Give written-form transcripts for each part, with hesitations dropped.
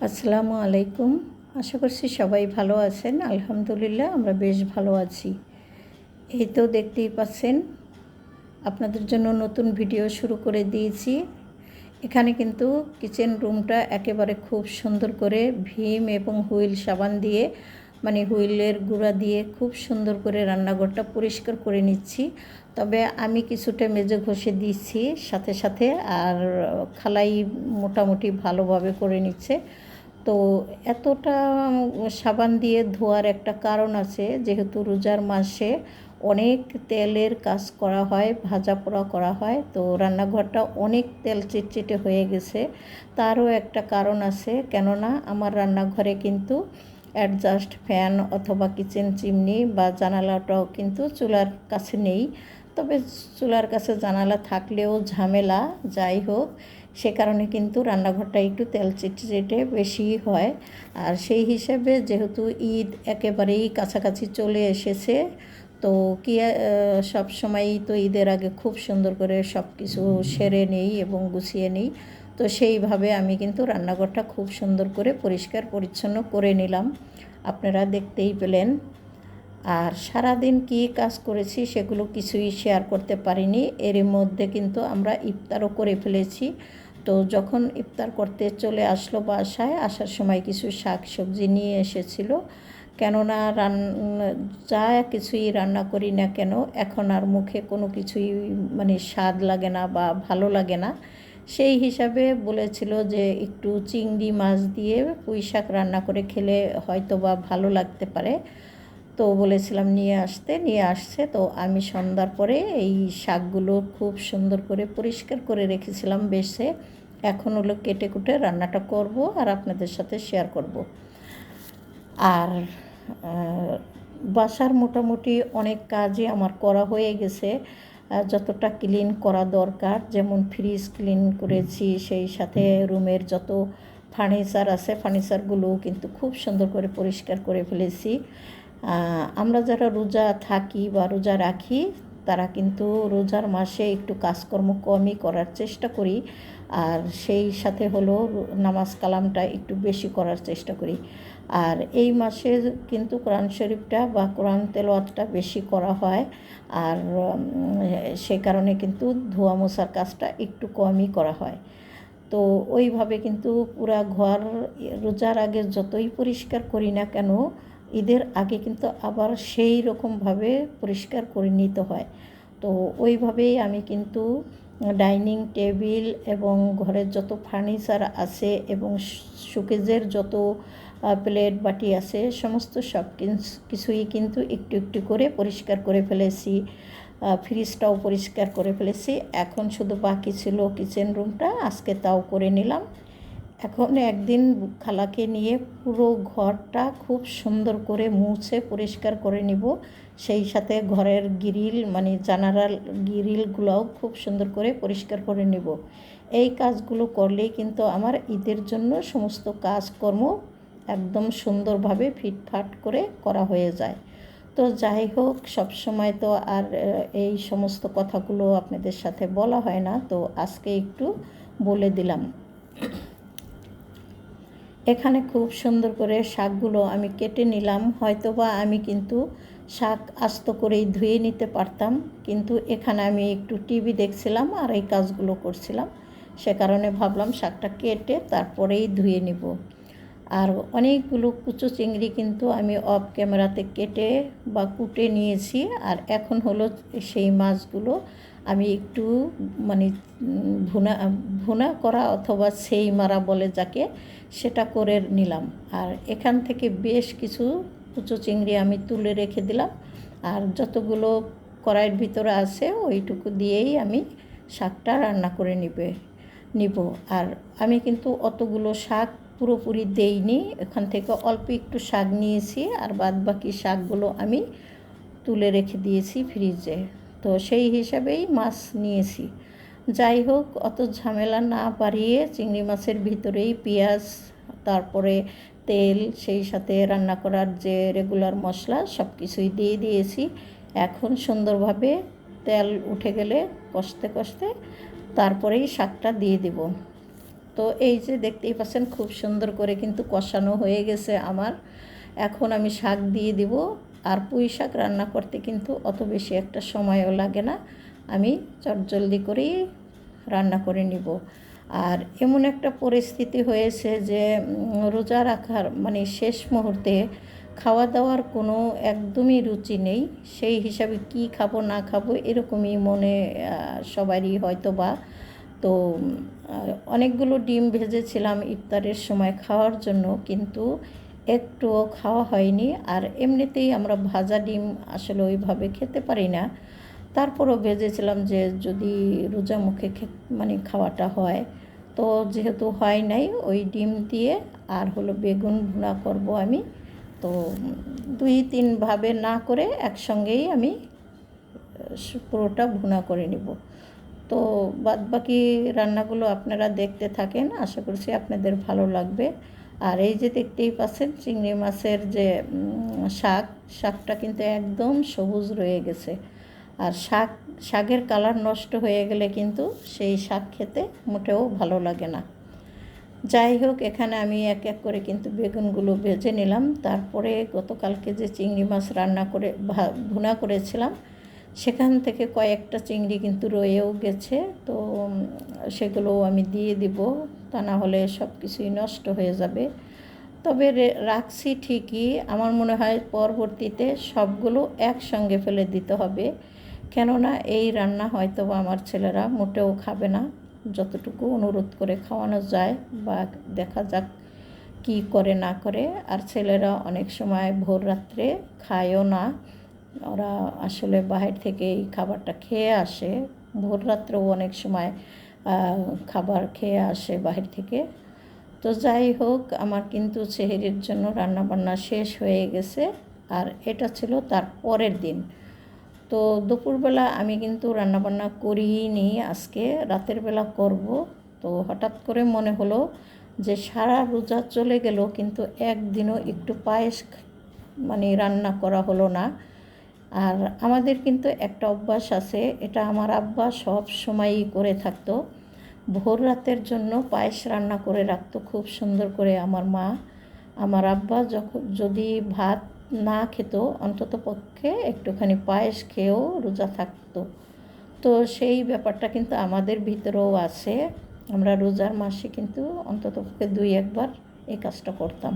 আসসালামু আলাইকুম। আশা করছি সবাই ভালো আছেন। আলহামদুলিল্লাহ আমরা বেশ ভালো আছি। এই তো দেখতেই পাচ্ছেন, আপনাদের জন্য নতুন ভিডিও শুরু করে দিয়েছি। এখানে কিন্তু কিচেন রুমটা একেবারে খুব সুন্দর করে ভীম এবং হুইল সাবান দিয়ে, মানে হুইলের গুঁড়া দিয়ে খুব সুন্দর করে রান্নাঘরটা পরিষ্কার করে নিচ্ছি। তবে আমি কিছুটা মেজে ঘষে দিচ্ছি সাথে সাথে, আর খালাই মোটামুটি ভালোভাবে করে নিচ্ছে। তো এতটা সাবান দিয়ে ধোয়ার একটা কারণ আছে, যেহেতু রোজার মাসে অনেক তেলের কাজ করা হয়, ভাজা পোড়া করা হয়, তো রান্নাঘরটা অনেক তেল চিটচিটে হয়ে গেছে। তারও একটা কারণ আছে, কেননা আমার রান্নাঘরে কিন্তু অ্যাডজাস্ট ফ্যান অথবা কিচেন চিমনি বা জানালাটাও কিন্তু চুলার কাছে নেই। তবে চুলার কাছে জানালা থাকলেও ঝামেলা, যাই হোক, সে কারণে কিন্তু রান্নাঘরটা একটু তেল চিটচিটে বেশি হয়। আর সেই হিসেবে যেহেতু ঈদ একেবারেই কাছাকাছি চলে এসেছে, তো কি সব সময়ই তো ঈদের আগে খুব সুন্দর করে সব কিছু সেরে নেই এবং গুছিয়ে নিই। তো সেইভাবে আমি কিন্তু রান্নাঘরটা খুব সুন্দর করে পরিষ্কার পরিচ্ছন্ন করে নিলাম, আপনারা দেখতেই পেলেন। আর সারাদিন কী কাজ করেছি সেগুলো কিছুই শেয়ার করতে পারিনি। এর মধ্যে কিন্তু আমরা ইফতারও করে ফেলেছি। তো যখন ইফতার করতে চলে আসলো বাসায়, আসার সময় কিছু শাক সবজি নিয়ে এসেছিল। কেননা যা কিছুই রান্না করি না কেন, এখন আর মুখে কোনো কিছুই মানে স্বাদ লাগে না বা ভালো লাগে না। সেই হিসাবে বলেছিল যে একটু চিংড়ি মাছ দিয়ে পুঁই শাক রান্না করে খেলে হয়তো বা ভালো লাগতে পারে। তো বলেছিলাম নিয়ে আসছে। তো আমি সন্ধ্যার পরে এই শাকগুলো খুব সুন্দর করে পরিষ্কার করে রেখেছিলাম বেছে। এখন হলো কেটে কুটে রান্নাটা করব আর আপনাদের সাথে শেয়ার করব। আর বাসার মোটামুটি অনেক কাজই আমার করা হয়ে গেছে, যতটা ক্লিন করা দরকার। যেমন ফ্রিজ ক্লিন করেছি, সেই সাথে রুমের যত ফার্নিচার আছে ফার্নিচারগুলোও কিন্তু খুব সুন্দর করে পরিষ্কার করে ফেলেছি। আমরা যারা রোজা থাকি বা রোজা রাখি, তারা কিন্তু রোজার মাসে একটু কাজকর্ম কমই করার চেষ্টা করি, আর সেই সাথে হলো নামাজ কালামটা একটু বেশি করার চেষ্টা করি। আর এই মাসে কিন্তু কোরআন শরীফটা বা কোরআন তেলাওয়াতটা বেশি করা হয়, আর সে কারণে কিন্তু ধোয়া মোছার কাজটা একটু কমই করা হয়। তো ওইভাবে কিন্তু পুরা ঘর রোজার আগে যতই পরিষ্কার করি না কেন, ঈদের আগে কিন্তু আবার সেই রকমভাবে পরিষ্কার করে নিতে হয়। তো ওইভাবেই আমি কিন্তু ডাইনিং টেবিল এবং ঘরের যত ফার্নিচার আছে এবং শোকেজের যত প্লেট বাটি আছে, সমস্ত সব কিছুই কিন্তু একটু একটু করে পরিষ্কার করে ফেলেছি। ফ্রিজটাও পরিষ্কার করে ফেলেছি। এখন শুধু বাকি ছিল কিচেন রুমটা, আজকে তাও করে নিলাম। এখন একদিন খালাকে নিয়ে পুরো ঘরটা খুব সুন্দর করে মুছে পরিষ্কার করে নিব। সেই সাথে ঘরের গ্রিল মানে জানালার গ্রিলগুলোও খুব সুন্দর করে পরিষ্কার করে নিব। এই কাজগুলো করলেই কিন্তু আমার ঈদের জন্য সমস্ত কাজকর্ম একদম সুন্দরভাবে ফিটফাট করে করা হয়ে যায়। তো যাই হোক, সবসময় তো আর এই সমস্ত কথাগুলো আপনাদের সাথে বলা হয় না, তো আজকে একটু বলে দিলাম। এখানে খুব সুন্দর করে শাকগুলো আমি কেটে নিলাম। হয়তোবা আমি কিন্তু শাক আস্ত করেই ধুয়ে নিতে পারতাম, কিন্তু এখানে আমি একটু টিভি দেখছিলাম আর এই কাজগুলো করছিলাম, সে কারণে ভাবলাম শাকটা কেটে তারপরেই ধুয়ে নিব। আর অনেকগুলো কুচো চিংড়ি কিন্তু আমি অফ ক্যামেরাতে কেটে বা কুটে নিয়েছি। আর এখন হলো সেই মাছগুলো আমি একটু মানে ভুনা করা অথবা সেই মারা বলে যাকে, সেটা করে নিলাম। আর এখান থেকে বেশ কিছু কুচো চিংড়ি আমি তুলে রেখে দিলাম, আর যতগুলো কড়াইয়ের ভিতরে আছে ওইটুকু দিয়েই আমি শাকটা রান্না করে নিব। আর আমি কিন্তু অতগুলো শাক পুরোপুরি দেইনি, এখান থেকে অল্প একটু শাক নিয়েছি, আর বাদ বাকি শাকগুলো আমি তুলে রেখে দিয়েছি ফ্রিজে। তো সেই হিসাবেই মাছ নিয়েছি। যাই হোক, অত ঝামেলা না বাড়িয়ে চিংড়ি মাছের ভিতরেই পেঁয়াজ, তারপরে তেল, সেই সাথে রান্না করার যে রেগুলার মশলা সব কিছুই দিয়ে দিয়েছি। এখন সুন্দরভাবে তেল উঠে গেলে কষতে কষতে তারপরেই শাকটা দিয়ে দেব। তো এই যে দেখতেই পাচ্ছেন খুব সুন্দর করে কিন্তু কষানো হয়ে গেছে আমার। এখন আমি শাক দিয়ে দিব। আর পুঁই শাক রান্না করতে কিন্তু অত বেশি একটা সময়ও লাগে না, আমি চটজলদি করেই রান্না করে নিব। আর এমন একটা পরিস্থিতি হয়েছে যে রোজা রাখার মানে শেষ মুহূর্তে খাওয়া দাওয়ার কোনো একদমই রুচি নেই। সেই হিসাবে কি খাবো না খাবো এরকমই মনে সবারই হয়তো বা। তো অনেকগুলো ডিম ভেজেছিলাম ইফতারের সময় খাওয়ার জন্য, কিন্তু একটুও খাওয়া হয়নি। আর এমনিতেই আমরা ভাজা ডিম আসলে ওইভাবে খেতে পারি না, তারপরও ভেজেছিলাম যে যদি রোজা মুখে মানে খাওয়াটা হয়। তো যেহেতু হয় নাই, ওই ডিম দিয়ে আর হলো বেগুন ভুনা করব আমি। তো 2-3 ভাবে না করে একসঙ্গেই আমি পুরোটা ভুনা করে নিব। তো বাদবাকি রান্নাগুলো আপনারা দেখতে থাকেন, আশা করছি আপনাদের ভালো লাগবে। আর এই যে দেখতেই পাচ্ছেন চিংড়ি মাছের যে শাকটা কিন্তু একদম সবুজ রয়ে গেছে। আর শাকের কালার নষ্ট হয়ে গেলে কিন্তু সেই শাক খেতে মোটেও ভালো লাগে না। যাই হোক, এখানে আমি এক এক করে কিন্তু বেগুনগুলো ভেজে নিলাম। তারপরে গতকালকে যে চিংড়ি মাছ রান্না করে ভুনা করেছিলাম, সেখান থেকে কয়েকটা চিংড়ি কিন্তু রয়েও গেছে। তো সেগুলোও আমি দিয়ে দিব, তা না হলে সব কিছুই নষ্ট হয়ে যাবে। তবে রাখছি ঠিকই, আমার মনে হয় পরবর্তীতে সবগুলো একসঙ্গে ফেলে দিতে হবে। কেননা এই রান্না হয়তো বা আমার ছেলেরা মোটেও খাবে না। যতটুকু অনুরোধ করে খাওয়ানো যায় বা দেখা যাক কি করে না করে। আর ছেলেরা অনেক সময় ভোর রাত্রে খায়ও না, ওরা আসলে বাইরে থেকে এই খাবারটা খেয়ে আসে। ভোর রাত্রেও অনেক সময় খাবার খেয়ে আসে বাইরে থেকে। তো যাই হোক, আমার কিন্তু সেহরির জন্য রান্নাবান্না শেষ হয়ে গেছে। আর এটা ছিল তার পরের দিন। তো দুপুরবেলা আমি কিন্তু রান্নাবান্না করিনি, আজকে রাতের বেলা করব। তো হঠাৎ করে মনে হলো যে সারা রোজা চলে গেল, কিন্তু একদিনও একটু পায়েস মানে রান্না করা হলো না। আর আমাদের কিন্তু একটা অভ্যাস আছে, এটা আমার আব্বা সব সময়ই করে থাকতো। ভোর রাতের জন্য পায়েস রান্না করে রাখতো খুব সুন্দর করে আমার মা। আমার আব্বা যদি ভাত না খেত, অন্তত পক্ষে একটুখানি পায়েস খেয়েও রোজা থাকতো। তো সেই ব্যাপারটা কিন্তু আমাদের ভিতরেও আছে। আমরা রোজার মাসে কিন্তু অন্তত পক্ষে 2-1 বার এই কাজটা করতাম।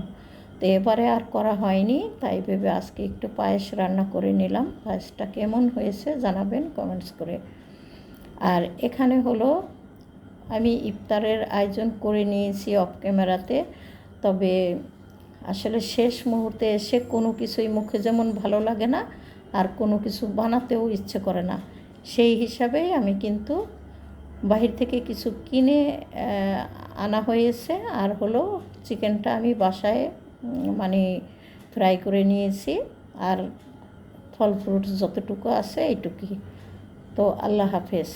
তো এবারে আর করা হয়নি, তাই ভেবে আজকে একটু পায়েস রান্না করে নিলাম। পায়েসটা কেমন হয়েছে জানাবেন কমেন্টস করে। আর এখানে হলো আমি ইফতারের আয়োজন করে নিয়েছি অফ ক্যামেরাতে। তবে আসলে শেষ মুহূর্তে এসে কোনো কিছুই মুখে যেমন ভালো লাগে না, আর কোনো কিছু বানাতেও ইচ্ছে করে না। সেই হিসাবেই আমি কিন্তু বাহির থেকে কিছু কিনে আনা হয়েছে। আর হলো চিকেনটা আমি বাসায় মানে ফ্রাই করে নিয়েছি। আর ফল ফ্রুটস যতটুকু আছে এইটুকুই। তো আল্লাহ হাফেজ।